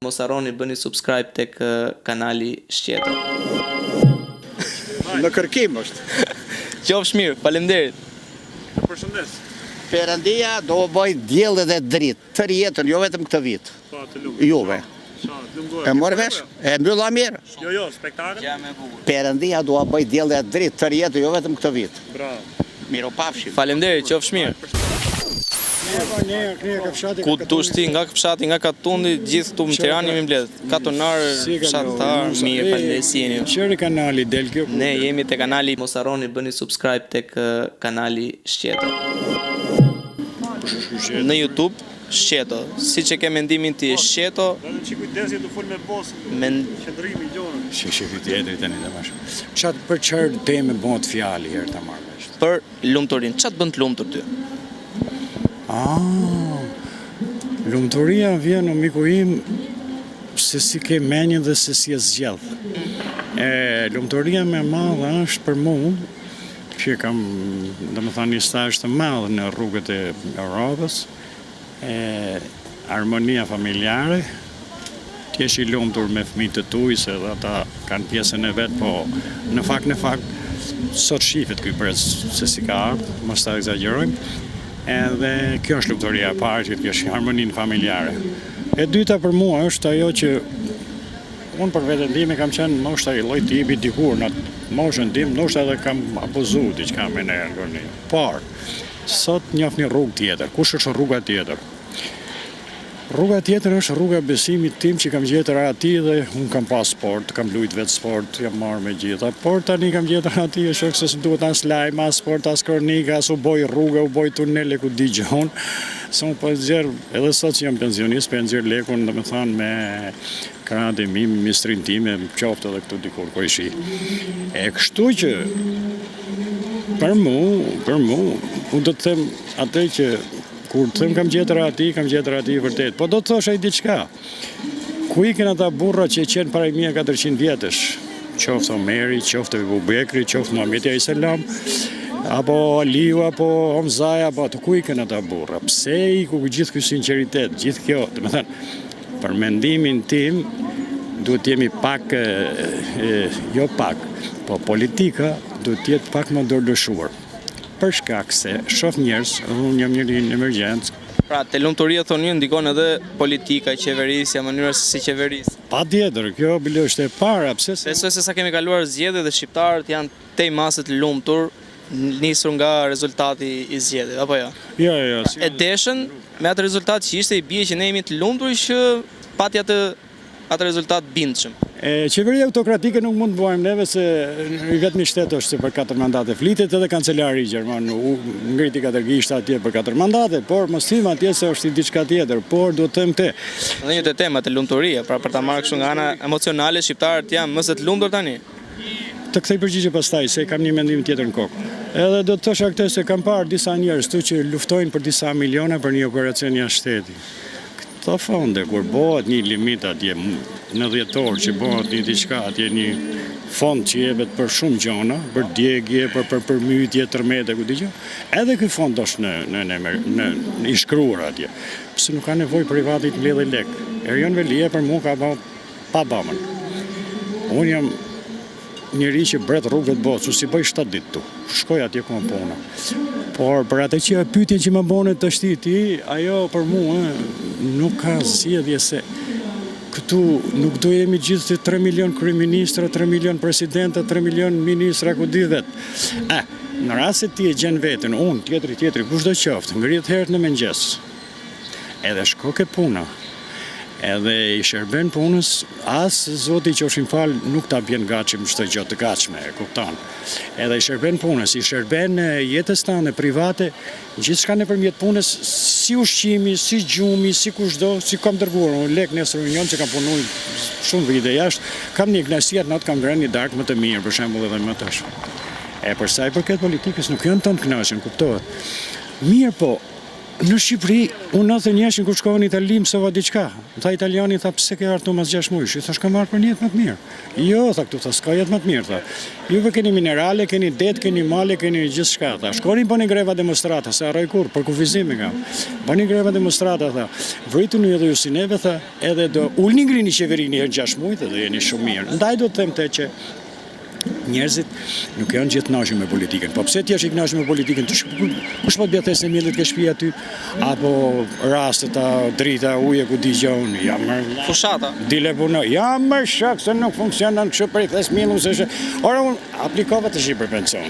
Mos harroni bëni subscribe tek kanali Shqeto. Në kërkim është. Qofsh mirë, faleminderit. Përshëndes. Perëndia do bëj diell edhe dritë, tërë jetën, jo vetëm këtë vit. Po, të lumë. Juve. E morë vesh? E mbylla mirë. Jo, spektakël. Jam e bukur. Perëndia do bëj diell edhe dritë, tërë jetën, jo vetëm këtë vit. Bravo. Miropafshim. Faleminderit, qofsh mirë. Ku dush ti nga fshati, nga Katundi, gjithë këtu në Tiranë jemi mbledh. Katonar, fshatar, mirë, faleminderit si jeni. Çfarë kanali del kjo? Ne jemi te kanali, mos harroni bëni subscribe tek kanali Shqeto. Në YouTube Shqeto, siç e ke mendimin ti, Shqeto. Vetëm çi kujdesi të fol me bosën. Qëndrimi i gjonën. Shefi tjetri tani damash. Çat për çfarë temë bëhet fjalë herë ta marr vesh. Për lumturinë. Ç'a të bën të lumtur ty? Lumturia vjen në miku im se si ke menjën dhe se si e zgjidh. Lumturia më e madhe është për mua që kam, domethënë, një stazh të madh në rrugët e Europës, harmonia familjare, ti je i lumtur me fëmijët e tuaj se edhe ata kanë pjesën e vet, po në fakt sot shifet ky pres se si ka ardhur, mos ta egzagjerojmë. Edhe kjo është lumturia e parë, që kjo është harmoninë familjare. E dyta për mua është ajo që unë për veten time kam qenë moshta i lloj tipi dikur në moshën tim, ndoshta edhe kam abuzuar diçka me nervën. Por sot njoh një rrugë tjetër. Kush është rruga tjetër? Rruga tjetër është rruga besimit tim që kam gjetur aty dhe unë kam pas sport, kam luajt vetë sport, jam marrë me gjitha. Por tani kam gjetur aty e shoh se s'duhet as lajm, as sport, as kronika, as u boj rruga, u boj tunele ku digjon. Se unë po zgjer, edhe sot që jam pensionist, po nxjerr lekun, domethënë me krahat e mi, me mistrin time, qoftë edhe këtu dikur ku ishi. E kështu që për mua, unë do të them atë që kur të them kam gjetur aty vërtet. Po do të thosh ai diçka. Ku ikin ata burra që qenë para 1400 vjetësh? Qoftë Omeri, qoftë Abu Bekri, qoftë Muhamedi alayhis salam, apo Aliu, apo Hamza, apo ku ikin ata burra? Pse iku gjithë ky sinqeritet, gjithë kjo, domethënë, për mendimin tim duhet jemi pak, jo pak, po politika duhet të jetë pak më dorëlëshuar. Për shkak se shoh njerëz, unë jam njëri në emergjencë. Pra, te lumturia thonë ju ndikon edhe politika, qeverisja, mënyra se si qeveris. Patjetër, kjo bile është e para, pse se besoj se sa kemi kaluar zgjedhjet dhe shqiptarët janë tej masë të lumtur, nisur nga rezultati i zgjedhjeve, apo jo? Jo. E deshën me atë rezultat që ishte, i bie që ne jemi të lumtur që pati atë rezultat bindshëm. Qeveria autokratike nuk mund të bëjmë neve se vetëm një shtet është se për 4 mandate flitet, edhe kancelari gjerman ngriti 4 gishta atje për 4 mandate, por mos thim atje se është diçka tjetër, por duhet të them te. Dhe një temë të lumturia, pra për ta marrë kështu nga ana emocionale, shqiptarët janë më se të lumtur tani. Të kthej përgjigje pastaj se kam një mendim tjetër në kokë. Edhe do të thosha këtë se kam parë disa njerëz këtu që luftojnë për disa miliona për një operacion jashtë shtetit. Këto fonde, kur bëhet një limit atje në dhjetor që bëhet një diçka atje, një fond që jepet për shumë gjona, për djegje, për përmytje, tërmete, ku diçka, edhe ky fond është në i shkruar atje. Pse nuk ka nevojë privati të mbledhë lek. Erion Velia për mua ka pa bamën. Unë jam njëri që bret rrugët botës, si bëj 7 ditë tu. Shkoj atje ku më puna. Por për atë që pyetjen që më bone të shtiti, ajo për mua nuk ka zgjedhje se këtu nuk do jemi gjithë 3 milion kryeministra, 3 milion presidenta, 3 milion ministra, ku di vet. Në rast se ti e gjen veten, unë, tjetri, kushdo qoftë, ngrihet herët në mëngjes. Edhe shko ke puna. Edhe i shërben punës, as zoti që është fal nuk ta bjen gatshëm çdo gjë të gatshme, e kupton. Edhe i shërben punës, i shërben jetës tande private, gjithçka nëpërmjet punës, si ushqimi, si gjumi, si kushdo, si kam dërguar unë lek nesër union që kam punuar shumë vite jashtë, kam një kënaqësi atë natë kam ngrënë një darkë më të mirë, për shembull edhe më tash. Për sa i përket politikës nuk janë tonë kënaqshëm, kuptohet. Mirë po, Në Shqipëri, unë 91 kur shkova në Itali mësova diçka. Tha italiani tha pse ke ardhur mas 6 muajsh? I thash kam marrë për një jetë më të mirë. Jo, tha këtu tha s'ka jetë më të mirë tha. Juve keni minerale, keni det, keni male, keni gjithçka tha. Shkoni bëni greva demonstrata, se harroj kur për kufizim kam. Bëni greva demonstrata tha. Vrituni edhe ju si neve tha, edhe do ulni ngrini qeverinë herë 6 muaj dhe jeni shumë mirë. Ndaj do të them te që njerëzit nuk janë gjithë kënaqur me politikën. Po pse ti je i kënaqur me politikën? Kush po të bie thjesht se miellet ke shtëpia aty apo rastet drita uje ku digjon, jam Fushata. Dile puno. Jam më shok se nuk funksionon kështu për thes millu se. Ora un aplikova të shih për pension.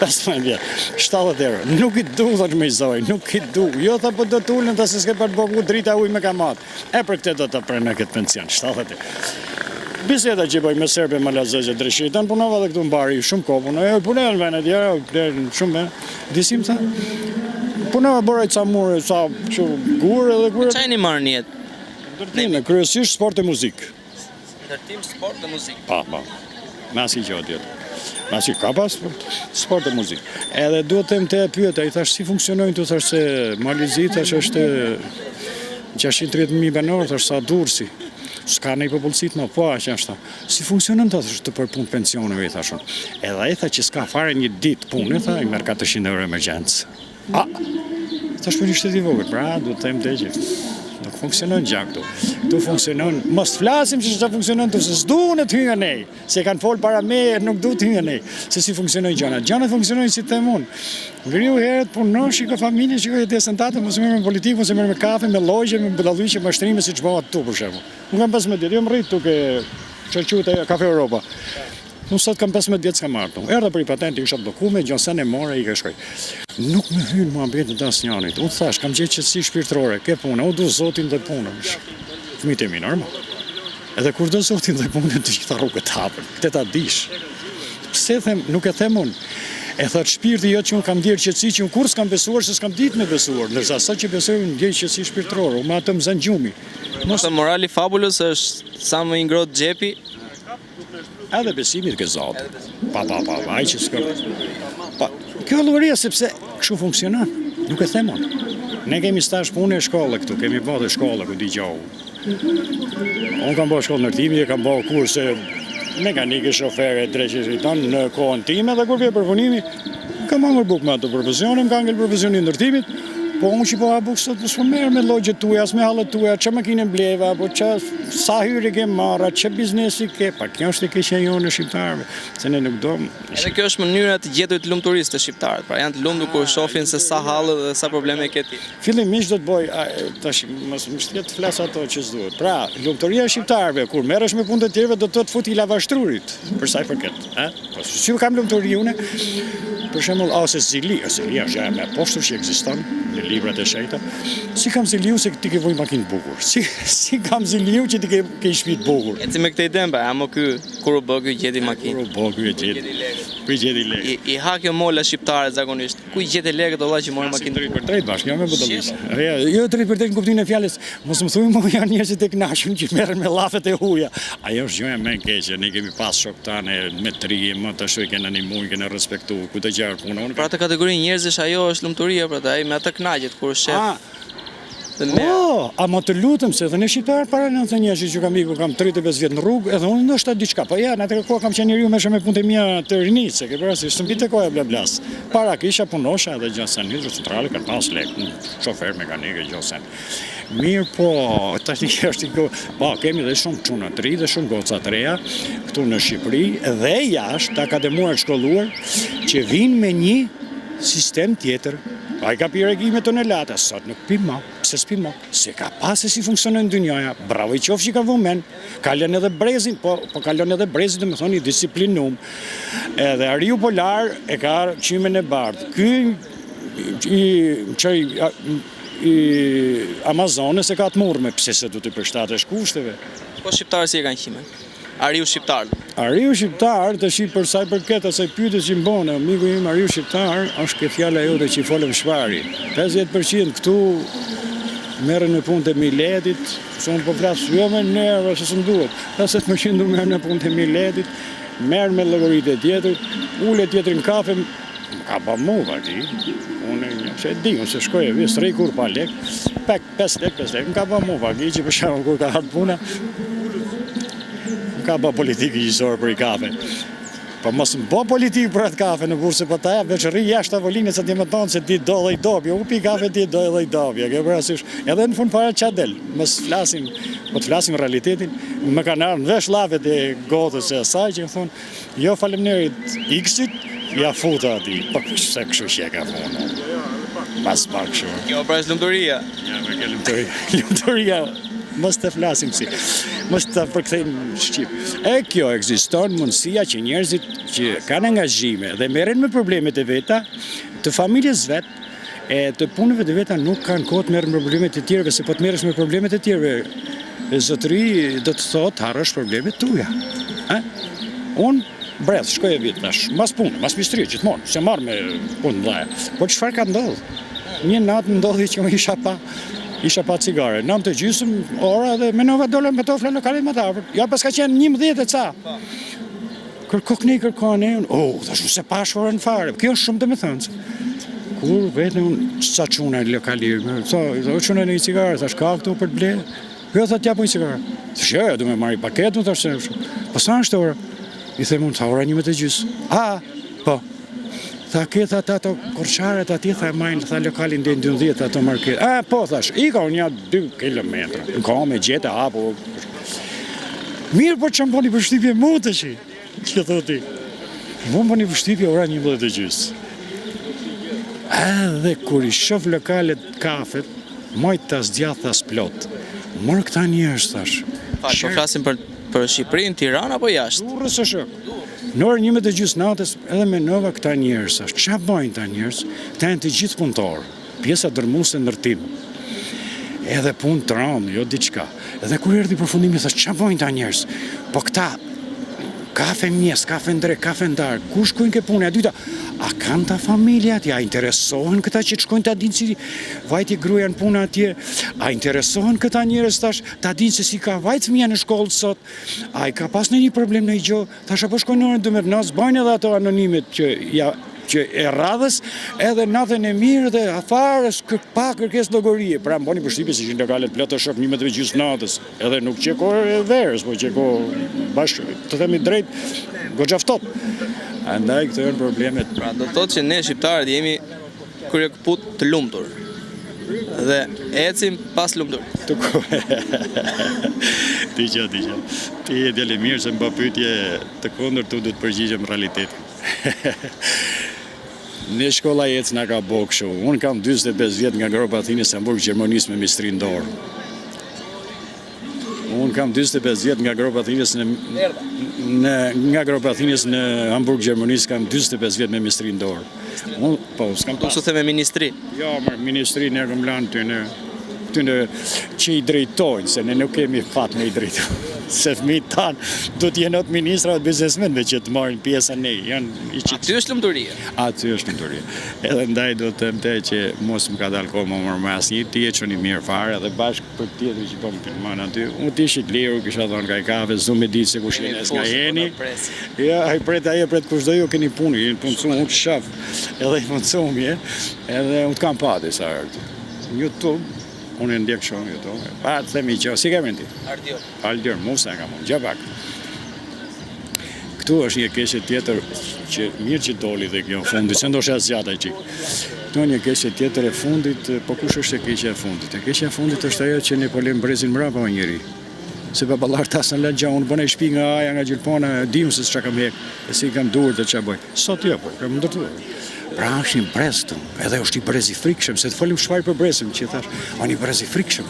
15 vjet, 70 euro. Nuk i du thot me zoj, nuk i du. Jo tha po do të ulën ta se s'ke për të bogu drita ujë me kamat. E për këtë do të prenoj këtë pension, 70 euro. Biseda që bëj me serbe më lazëzë dreshitën, punova dhe këtu në bari, shumë kohë punova, punova në venet, shumë me, disim tha, punova bëraj ca mure, ca gurë edhe gurë. Çajni marrë një jetë? Ndërtime, kryesisht sport e muzikë. Ndërtim, sport dhe muzikë. Pa, masi që atë jetë. Masi ka pas sport e muzikë. Edhe duhet të më të pyeta, i thash si funksionojnë të thash se Malizi, thash është 630.000 banor, thash sa Durrësi. S'ka në i popullësit më, po që është. Si funksionën të për punë pensionëve, i thashon. Edhe ai tha që s'ka fare një ditë punë, tha, i merr 400 euro emergjencë. Thash për një shteti vogël, pra, du të them të që nuk funksionon gjak këtu. Këtu funksionon, mos flasim që çfarë funksionon këtu, se s'duhen të hyjnë ne. Se kanë fol para me, nuk duhet të hyjnë ne. Se si funksionojnë gjërat. Gjërat funksionojnë si them unë. Ngriu herët punon, shiko familjen, shiko jetesën tatë, mos merr me politikë, mos merr me kafe, me llogje, me budalliqe, me shtrime siç bëhet këtu për shembull. Unë kam 15 vjet, jam rrit tuke çerçuta Kafe Europa. Unë sot kam 15 vjet s'kam marrë. Erdha për i patenti, isha dokume, gjonsen e more, i ka shkoj. Nuk më hyn muhabetit asnjënit. Unë thash, kam gjetë qetësi shpirtërore, ke punë, u du Zotin dhe punën. Fëmijët e mi normal. Edhe kur do Zotin dhe punën, të gjitha rrugët hapen. Këtë ta dish. Pse them, nuk e them unë. E thot shpirti jo që unë kam ndjerë qetësi që unë kur s'kam besuar se s'kam ditë me besuar, ndërsa sa që besoj unë ndjej qetësi shpirtërore, unë atë më zën gjumi. Mos morali fabulës është sa më i ngrohtë xhepi. Edhe besimit ke Zot. Pa, ai që s'ka. Pa, kjo llogaria sepse kështu funksionon. Nuk e them unë. Ne kemi stash punë e shkollë këtu, kemi bërë shkolla ku dëgjoj. Unë kam bërë shkollë ndërtimi, kam bërë kurse mekanike, shofere, drejtësiton në kohën time dhe kur vje përpunimi, kam marrë bukë me ato profesionin, kam ngel profesionin ndërtimit, po unë që po ha bukë sot s'po merr me llogjet tuaja, as me hallet tuaja, ç'a makinë mbleva, apo ç'a sa hyre ke marrë, ç'a biznesi ke, pa kjo është e keqja jonë shqiptarëve, se ne nuk do. Edhe kjo është mënyra të gjetur të lumturisë të shqiptarët, pra janë të lumtur kur shohin se sa hallë dhe sa probleme ke ti. Fillimisht do të bëj tash mos më shtet të flas ato që s'duhet. Pra, lumturia e shqiptarëve kur merresh me punë të tjerëve do të futi lavashtrurit, për sa i përket, Po si kam lumturi unë? Për shembull, ose zili, është me poshtër që ekziston në librat e shejta. Si kam ziliu se ti ke vojë makinë të bukur. Si kam ziliu që ti ke shtëpi të bukur. Eci me këtë ide, ama ky kur u bë ky gjeti makinë. Kur u bë ky gjeti. Ku gjeti lekë. I ha kjo mola shqiptare zakonisht. Ku i gjeti lekë do valla që mori makinë drejt për drejt bashkë, jo me budalliqe. Jo drejt për drejt në kuptimin e fjalës. Mos më thuaj më janë njerëz të kënaqur që merren me llafet e huaja. Ajo është gjëja më e keqe. Ne kemi pas shok tanë me tri, më tash e kanë animuar, kanë respektuar ku të gjarë punon. Pra të kategorinë njerëzish ajo është lumturia, pra ai me atë kënaqet kur shef. A më të lutem se edhe në shqiptar para 91 që kam ikur, kam 35 vjet në rrugë, edhe unë ndoshta diçka, po ja, në atë kohë kam qenë njeriu më shumë me punët e mia të rinit, se ke parasysh s'mbi të koja blablas. Para kisha punosha edhe gjasen hidrocentrale, kanë pas lek, shofer mekanik e gjasen. Mirë po, tash është po, kemi dhe shumë çuna të ri dhe shumë goca të reja këtu në Shqipëri dhe jashtë akademuar shkolluar që vinë me një sistem tjetër. Ai ka pirë me tonelata, sot nuk pi më. Pse s'pi më? Se ka pasë si funksionon dynjaja. Bravo i qofshi ka vëmen. Kalon edhe brezin, po kalon edhe brezin, do të thonë i disiplinum. Edhe Ariu Polar e ka qimen e bardhë. Ky i Amazonës e ka të murme, pse se du të përshtatesh kushteve. Po shqiptarë si e kanë qimen? Ariu shqiptar. Ariu shqiptar, të shi për sa i përket asaj pyetjes që mbone, miku im Ariu shqiptar, është ke fjala jote që i folëm shpari. 50% këtu merren në punët e miletit, son po flas jo me nerva se s'm duhet. 50% merren në punët e miletit, merr me llogaritë tjetër, ulet tjetrin kafe, Ka ba mu, vaki. Unë që e di, unë se shkoj e vjes, 3 kur pa lek, 5 lek, më ka ba mu, vaki, që për shumë kur ka hatë puna, më ka ba politikë gjësorë për i kafe. Po mos më bo politikë për atë kafe në burse, po ta veç rri jashtë tavolinës se ti më tonë se ti do dhe i dobje, u pi kafe ti do dhe i dobje, ke për asysh. Edhe në fund para qa del, mos flasim, po të flasim realitetin, më kanë ardhur në vesh lavet e gotës e asaj që më thonë, jo faleminderit X-it, ja futa ati, po se kështu që e ka thonë. Pas pak kështu. Kjo pra është lumturia. Ja, me ke lumturia, mos të flasim si, mos të përkthejmë shqip. E kjo ekziston mundësia që njerëzit që kanë angazhime dhe merren me problemet e veta, të familjes vet, e të punëve të veta nuk kanë kohë të merren me problemet e tjerëve, se po të merresh me problemet e tjerëve, zotëri do të thotë harrosh problemet tuaja. Unë breth, shkoj e vit tash, mas punë, mas mistri, gjithmonë, se marrë me punë dhaja. Po çfarë ka ndodhur? Një natë më ndodhi që më isha pa cigare. 9:30 ora dhe menova dola me tofla lokalit më të afërt. Ja pas ka qenë 11 e ca. Kërkone, thashtu se pa shforën fare. Kjo është shumë domethënëse. Kur vetëm sa çuna në lokalir, do çuna një cigare, thash ka këtu për të blerë. Jo thotë ja po një cigare. Thash, do më marr paketë, thash. Po sa është ora? I them unë, ora 11:30. Po. Tha këta ato korçaret aty tha majnë, tha lokalin deri 12 ato market. Po thash, i ka unë 2 kilometra. Ka me gjete apo. Mirë po çam boni përshtypje mu tash. Ç'e thotë? Mu boni përshtypje ora 11:30. Edhe kur i shoh lokalet kafet, mojt tas djath tas plot. Mor këta njerëz thash. Po flasim për Shqipërinë, Tiranë apo jashtë? Durrës është. Në orën 11:30 natës edhe menova këta njerëz, ç'a bëjnë këta njerëz? Këta janë të gjithë punëtorë, pjesa dërmuese ndërtim. Edhe punë tron, jo diçka. Edhe kur erdhi përfundimi thash, ç'a bëjnë këta njerëz? Po këta kafe mjes, kafe ndrek, kafe ndar, ku shkojnë ke punë? E dyta, a kanë ta familjat? Ja interesohen këta që të shkojnë ta dinë si vajti gruaja në punë atje? A interesohen këta njerëz tash ta dinë se si ka vajt fëmia në shkollë sot? A i ka pas në një problem në i gjo? Tash apo shkojnë në orën 12, bajnë edhe ato anonimet që e radhës, edhe natën e mirë dhe afarës pa kërkesë llogarie. Pra mboni përshtypje se që lokalet plot të shoh 11:30 natës, edhe nuk qeko e verës, po qeko bashkë, të themi drejt, goxha ftohtë. Andaj këto janë problemet. Pra do thotë që ne shqiptarët jemi kryekput të lumtur. Dhe ecim pas lumtur. Digja. Ti e djali mirë se mba pyetje të kundërt tu do të përgjigjem realitetin. Në shkolla ec na ka bo kështu. Unë kam 45 vjet nga gropa Athinës Hamburg Gjermanisë me mistri në dorë. Unë kam 45 vjet nga gropa Athinës nga gropa Athinës në Hamburg Gjermanisë kam 45 vjet me mistri në dorë. Unë po s'kam pas. Su theme ministri. Jo, ministri ne kam lanë ty në që i drejtojnë, se ne nuk kemi fat me i drejtojnë. Se fëmijët tanë do të jenë ministra të biznesmenve që të marrin pjesën ne. Aty është lumturia. Aty është lumturia. Edhe ndaj do të them që mos më ka dalë kohë më marr me asnjë, ti e çoni mirë fare dhe bashkë për tjetër që bëm filman aty. Unë ti ishit liru, kisha thonë ka kafe, s'u me ditë se kush jeni as nga jeni. Ja, ai pret kushdo ju keni punë, jeni punësuar unë shaf. Edhe i punësuam edhe unë kam pa disa herë. YouTube unë e ndjek shumë YouTube. Pa të themi që, si kemi ti? Ardior, Musa ka mund, gjabak. Këtu është një keqe tjetër që mirë që doli dhe kjo fundit, se ndoshta zgjata i qik. Këtu një keqe tjetër e fundit, po kush është e keqja e fundit? E keqja e fundit është ajo që ne po lëm brezin mbrapa o njeri. Se baballar tasën lagja, unë bënej shpi nga aja, nga gjilpona, dim se çka kam hek, e si kam duhur të ç'a bëj. Sot jo, po, kam ndërtuar. Pra është një brez të, edhe është një brez i frikshëm, se të folim shfar për brezim, që thash, o një brez i frikshëm.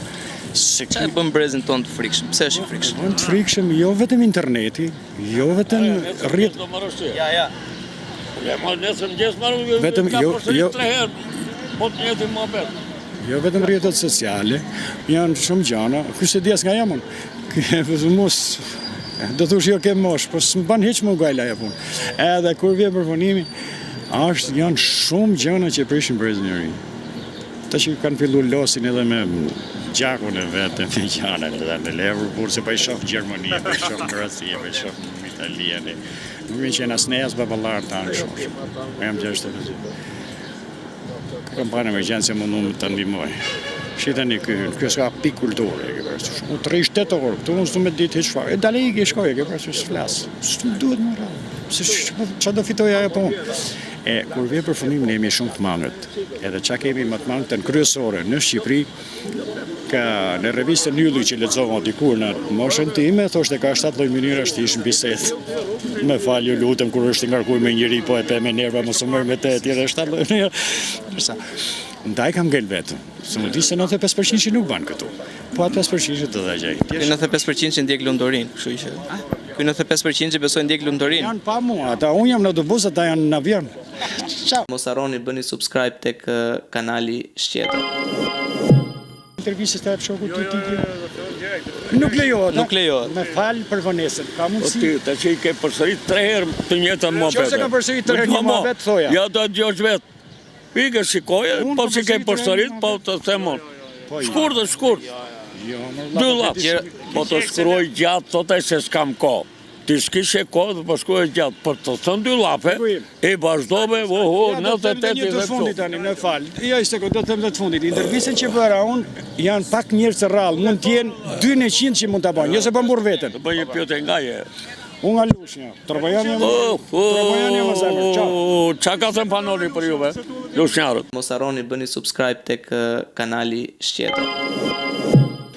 Qa e bën brezin ton të frikshëm? Pse është i frikshëm? Të frikshëm, jo vetëm interneti, jo vetëm rrjet... Ja. Vetëm, jo vetëm rrjetet sociale, janë shumë gjana, kështë e djes nga jamon, mos... Do thush jo ke mosh, po s'më ban heq më gajla ja punë. Edhe kur vje përfonimi, janë shumë gjëna që prishin brezin e ri. Ta që kanë fillu losin edhe me gjakun e vetë, me gjanën edhe me levër, burë se pa i shof Gjermani, pa i shof Kroacia, pa i shof të lijeni. Nuk mi qenë as ne as baballarë tanë shumë. Jam 60 vjeç. Kam parë emergjencë mundu më të ndihmoj. Shitani kjo s'ka pikë kulture, ke parasysh. Unë 38 orë, këtu unë s'du me ditë hiç fare. Dalë i shkoj, ke parasysh flas. S'u duhet më radhë. Se çfarë do fitoj ajo punë? Kur vjen përfundimin jemi shumë të mangët. Edhe çka kemi më të mangët në kryesore në Shqipëri, ka në revistën Ylli që lexova dikur në moshën time, thoshte ka 7 lloj mënyrash të ish në bisedë. Me fal, ju lutem, kur është ngarkuar me njëri, po e pe me nerva, mos u merr me te tjetër 7 lloj mënyra. Ndaj kam ngel vetëm, se më di se 95% që nuk banë këtu. Po atë 5% të dhe gjaj. Ky 95% që ndjek lumturin, kështu që. Ky 95% që besoj ndjek lumturin. Janë pa mua, ata unë jam në autobus, ata janë në avion. Ciao. Mos harroni bëni subscribe tek kanali Shqetër. Intervistës të shokut të ti. Nuk lejohet. Nuk lejohet. Me fal për vonesën. Ka mundësi. Ti të që i ke përsërit 3 herë të njëjtën muhabet. Nëse ka përsërit 3 herë një muhabet, thoja. Ja do të dëgjosh vetë. Ike shikoje, po si ke përsërit, po të themon. Shkurt. Dy lapë. Po të shkruaj gjatë, thotaj se s'kam kohë. Ti s'kishe kohë dhe po shkruaj gjatë. Për të thënë 2 lape, i vazhdove, 98 i dhe fundit tani, në fal. Jo, ishte do të them të fundit. Intervistën që bëra unë janë pak njerëz të rrallë, mund të jenë 200 që mund ta bëjnë, jo se po mbur veten. Të bëj një pyetje nga je. Unë nga Lushnja, Trabajani më zemër, ciao. Qa ka thënë panori për juve? Lushnjarët. Mos harroni bëni subscribe tek kanali Shqetër.